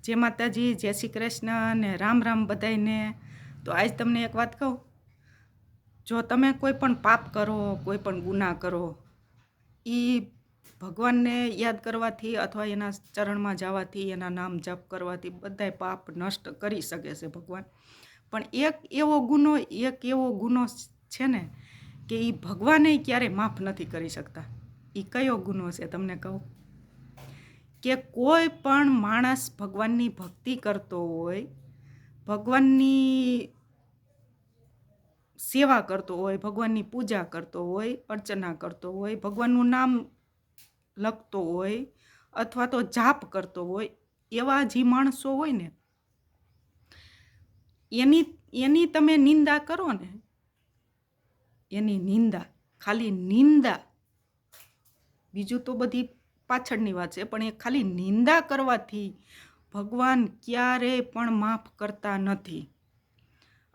જય માતાજી, જય શ્રી કૃષ્ણ ને રામ રામ બધાયને। તો આજ તમને એક વાત કહું, જો તમે કોઈ પણ પાપ કરો, કોઈ પણ ગુનાહ કરો, એ ભગવાનને યાદ કરવાથી અથવા એના ચરણમાં જવાથી, એના નામ જપ કરવાથી બધાય પાપ નષ્ટ કરી શકે છે ભગવાન। પણ એક એવો ગુનો છે ને કે એ ભગવાને ક્યારેય માફ નથી કરી શકતા। એ કયો ગુનો છે તમને કહું કે કોઈ પણ માણસ ભગવાનની ભક્તિ કરતો હોય, ભગવાનની સેવા કરતો હોય, ભગવાનની પૂજા કરતો હોય, અર્ચના કરતો હોય, ભગવાનનું નામ લખતો હોય અથવા તો જાપ કરતો હોય, એવા જે માણસો હોય ને એની તમે નિંદા કરો ને, એની નિંદા, ખાલી નિંદા, બીજું તો બધી પાછળની વાત છે, પણ એ ખાલી નિંદા કરવાથી ભગવાન ક્યારેય પણ માફ કરતા નથી।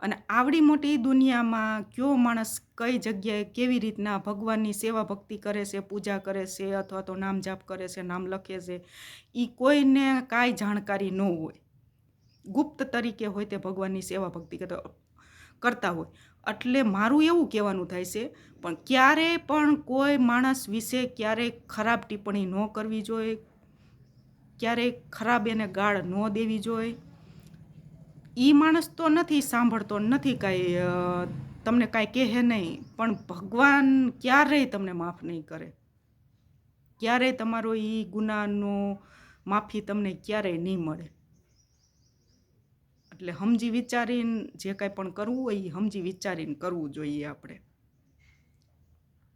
અને આવડી મોટી દુનિયામાં કયો માણસ કઈ જગ્યાએ કેવી રીતના ભગવાનની સેવા ભક્તિ કરે છે, પૂજા કરે છે અથવા તો નામ જાપ કરે છે, નામ લખે છે, એ કોઈને કાંઈ જાણકારી ન હોય, ગુપ્ત તરીકે હોય તે ભગવાનની સેવા ભક્તિ કરતા હોય। એટલે મારું એવું કહેવાનું થાય છે, પણ ક્યારેય પણ કોઈ માણસ વિશે ક્યારેય ખરાબ ટિપ્પણી ન કરવી જોઈએ, ક્યારેય ખરાબ એને ગાળ ન દેવી જોઈએ। એ માણસ તો નથી સાંભળતો, નથી કાંઈ તમને કાંઈ કહે નહીં, પણ ભગવાન ક્યારેય તમને માફ નહીં કરે, ક્યારેય તમારો એ ગુનાહનો માફી તમને ક્યારેય નહીં મળે। એટલે સમજી વિચારીને જે કાંઈ પણ કરવું હોય એ સમજી વિચારીને કરવું જોઈએ આપણે।